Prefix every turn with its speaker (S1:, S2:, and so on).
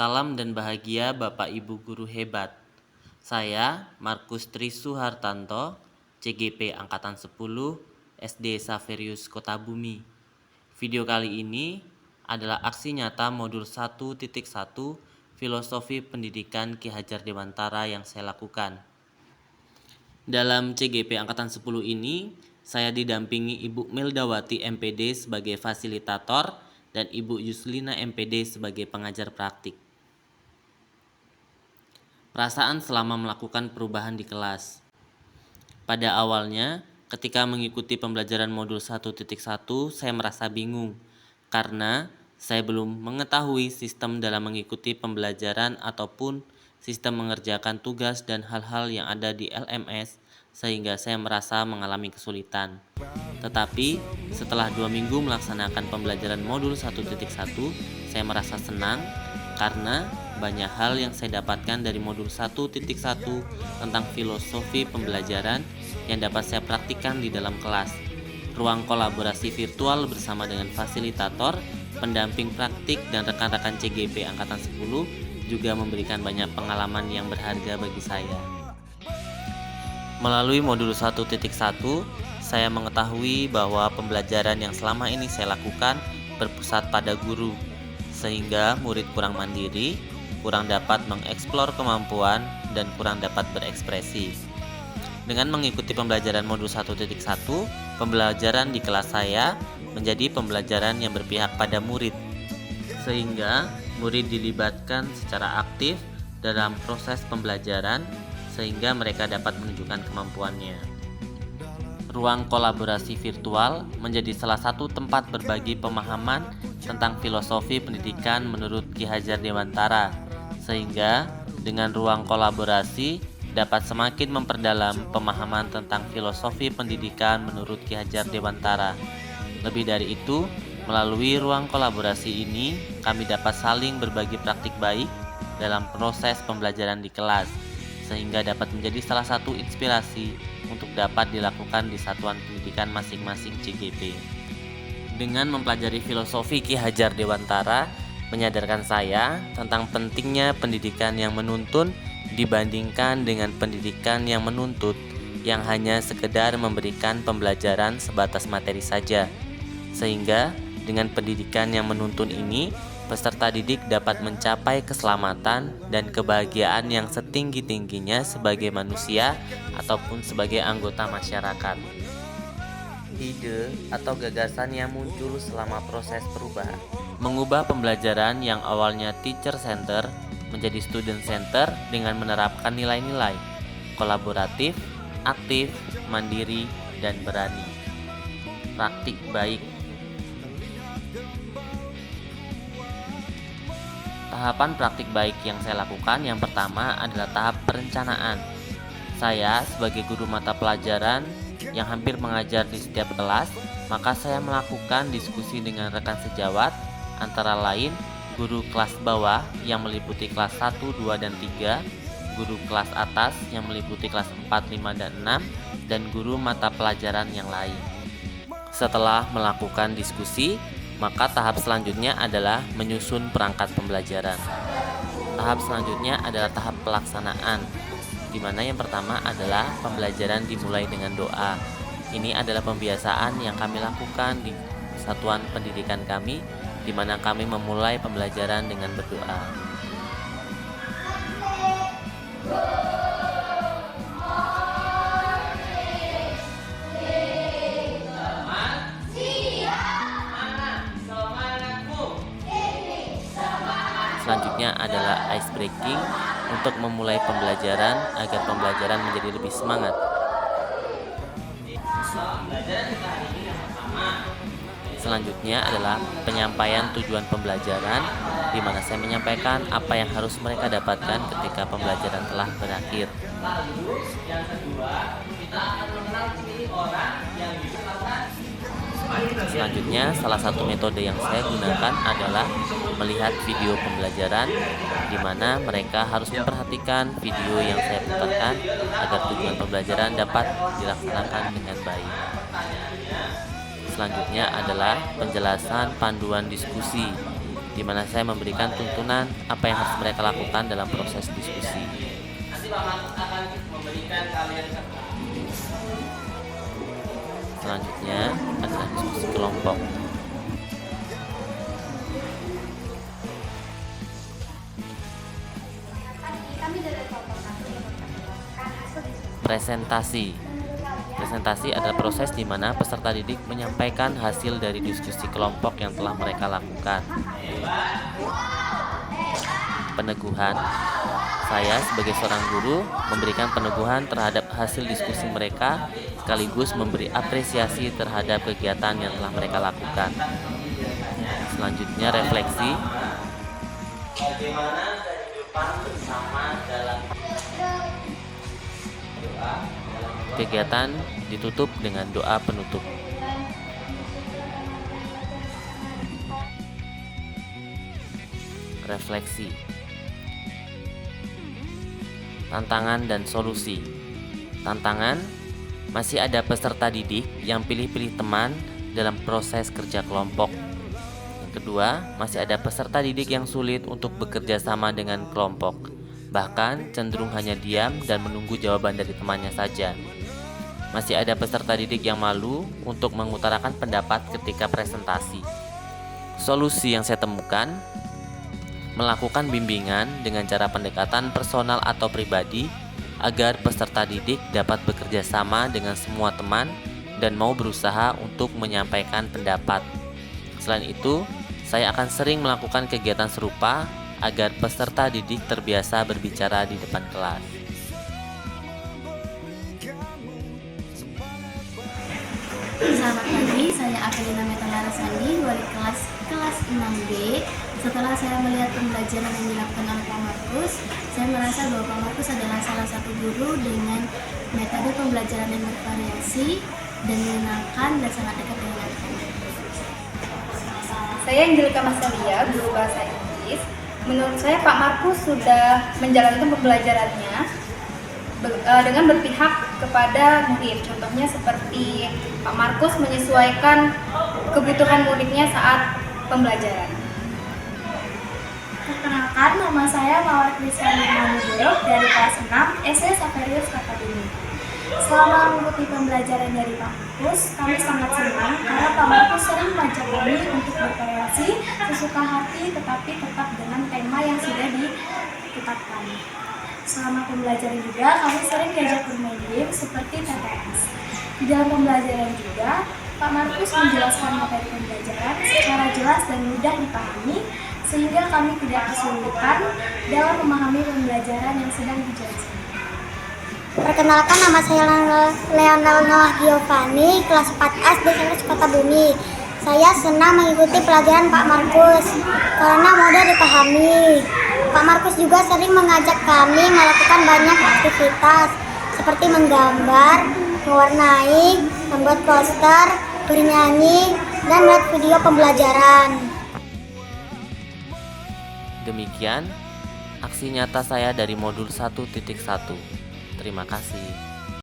S1: Salam dan bahagia Bapak Ibu Guru hebat. Saya Markus Tri Suhartanto, CGP Angkatan 10, SD Saverius Kota Bumi. Video kali ini adalah aksi nyata modul 1.1 Filosofi Pendidikan Ki Hajar Dewantara yang saya lakukan. Dalam CGP Angkatan 10 ini, saya didampingi Ibu Mildawati MPD sebagai fasilitator dan Ibu Yuslina MPD sebagai pengajar praktik. Perasaan selama melakukan perubahan di kelas. Pada awalnya, ketika mengikuti pembelajaran modul 1.1, saya merasa bingung karena saya belum mengetahui sistem dalam mengikuti pembelajaran ataupun sistem mengerjakan tugas dan hal-hal yang ada di LMS, sehingga saya merasa mengalami kesulitan. Tetapi setelah 2 minggu melaksanakan pembelajaran modul 1.1, saya merasa senang karena banyak hal yang saya dapatkan dari modul 1.1 tentang filosofi pembelajaran yang dapat saya praktikkan di dalam kelas. Ruang kolaborasi virtual bersama dengan fasilitator, pendamping praktik, dan rekan-rekan CGP Angkatan 10 juga memberikan banyak pengalaman yang berharga bagi saya. Melalui modul 1.1, saya mengetahui bahwa pembelajaran yang selama ini saya lakukan berpusat pada guru, sehingga murid kurang mandiri, kurang dapat mengeksplor kemampuan, dan kurang dapat berekspresi. Dengan mengikuti pembelajaran modul 1.1, pembelajaran di kelas saya menjadi pembelajaran yang berpihak pada murid, sehingga murid dilibatkan secara aktif dalam proses pembelajaran sehingga mereka dapat menunjukkan kemampuannya. Ruang kolaborasi virtual menjadi salah satu tempat berbagi pemahaman tentang filosofi pendidikan menurut Ki Hajar Dewantara, sehingga dengan ruang kolaborasi dapat semakin memperdalam pemahaman tentang filosofi pendidikan menurut Ki Hajar Dewantara. Lebih dari itu, melalui ruang kolaborasi ini, kami dapat saling berbagi praktik baik dalam proses pembelajaran di kelas, sehingga dapat menjadi salah satu inspirasi untuk dapat dilakukan di satuan pendidikan masing-masing CGP. Dengan mempelajari filosofi Ki Hajar Dewantara, menyadarkan saya tentang pentingnya pendidikan yang menuntun dibandingkan dengan pendidikan yang menuntut, yang hanya sekedar memberikan pembelajaran sebatas materi saja. Sehingga dengan pendidikan yang menuntun ini, peserta didik dapat mencapai keselamatan dan kebahagiaan yang setinggi-tingginya sebagai manusia ataupun sebagai anggota masyarakat. Ide atau gagasan yang muncul selama proses perubahan mengubah pembelajaran yang awalnya teacher center menjadi student center dengan menerapkan nilai-nilai kolaboratif, aktif, mandiri, dan berani. Praktik baik. Tahapan praktik baik yang saya lakukan yang pertama adalah tahap perencanaan. Saya sebagai guru mata pelajaran yang hampir mengajar di setiap kelas, maka saya melakukan diskusi dengan rekan sejawat, antara lain guru kelas bawah yang meliputi kelas 1, 2, dan 3, guru kelas atas yang meliputi kelas 4, 5, dan 6, dan guru mata pelajaran yang lain. Setelah melakukan diskusi, maka tahap selanjutnya adalah menyusun perangkat pembelajaran. Tahap selanjutnya adalah tahap pelaksanaan, di mana yang pertama adalah pembelajaran dimulai dengan doa. Ini adalah pembiasaan yang kami lakukan di satuan pendidikan kami, di mana kami memulai pembelajaran dengan berdoa. Selanjutnya adalah ice breaking untuk memulai pembelajaran agar pembelajaran menjadi lebih semangat. Selanjutnya adalah penyampaian tujuan pembelajaran, di mana saya menyampaikan apa yang harus mereka dapatkan ketika pembelajaran telah berakhir. Selanjutnya, salah satu metode yang saya gunakan adalah melihat video pembelajaran, di mana mereka harus memperhatikan video yang saya putarkan agar tujuan pembelajaran dapat dilaksanakan dengan baik. Selanjutnya adalah penjelasan panduan diskusi, di mana saya memberikan tuntunan apa yang harus mereka lakukan dalam proses diskusi. Nanti Pak Markus akan memberikan kalian selanjutnya adalah diskusi kelompok. Presentasi. Presentasi adalah proses di mana peserta didik menyampaikan hasil dari diskusi kelompok yang telah mereka lakukan. Peneguhan. Saya sebagai seorang guru memberikan peneguhan terhadap hasil diskusi mereka sekaligus memberi apresiasi terhadap kegiatan yang telah mereka lakukan. Selanjutnya refleksi. Bagaimana kehidupan bersama dalam doa? Kegiatan ditutup dengan doa penutup. Refleksi. Tantangan dan solusi. Tantangan, masih ada peserta didik yang pilih-pilih teman dalam proses kerja kelompok. Yang kedua, masih ada peserta didik yang sulit untuk bekerja sama dengan kelompok, bahkan cenderung hanya diam dan menunggu jawaban dari temannya saja. Masih ada peserta didik yang malu untuk mengutarakan pendapat ketika presentasi. Solusi yang saya temukan, melakukan bimbingan dengan cara pendekatan personal atau pribadi agar peserta didik dapat bekerja sama dengan semua teman dan mau berusaha untuk menyampaikan pendapat. Selain itu, saya akan sering melakukan kegiatan serupa agar peserta didik terbiasa berbicara di depan kelas.
S2: Selamat pagi, saya Avelina Metalara Sandi, wali kelas 6B. Setelah saya melihat pembelajaran yang dilakukan oleh Pak Markus, saya merasa bahwa Pak Markus adalah salah satu guru dengan metode pembelajaran yang bervariasi dan menyenangkan dan sangat dekat dengan anak-anak.
S3: Saya Angelika Masalia, guru bahasa Inggris. Menurut saya Pak Markus sudah menjalankan pembelajarannya dengan berpihak kepada murid. Contohnya seperti Pak Markus menyesuaikan kebutuhan muridnya saat pembelajaran.
S2: Perkenalkan, nama saya Mawar Kristiani Manudoro dari kelas 6 SD Saverius Kartabumi. Selama mengikuti pembelajaran dari Pak Markus, kami sangat senang karena Pak Markus sering mengajak kami untuk berkreasi sesuka hati tetapi tetap dengan tema yang sudah ditetapkan. Selama pembelajaran juga, kami sering diajak bermain game seperti TTS. Di dalam pembelajaran juga, Pak Markus menjelaskan materi pembelajaran secara jelas dan mudah dipahami, sehingga kami tidak kesulitan dalam memahami pembelajaran yang sedang dijelaskan.
S4: Perkenalkan, nama saya Leonel Noah Giovanni, kelas 4A SD Kartabumi. Saya senang mengikuti pelajaran Pak Markus karena mudah dipahami. Pak Markus juga sering mengajak kami melakukan banyak aktivitas seperti menggambar, mewarnai, membuat poster, bernyanyi, dan melihat video pembelajaran.
S1: Demikian aksi nyata saya dari modul 1.1. Terima kasih.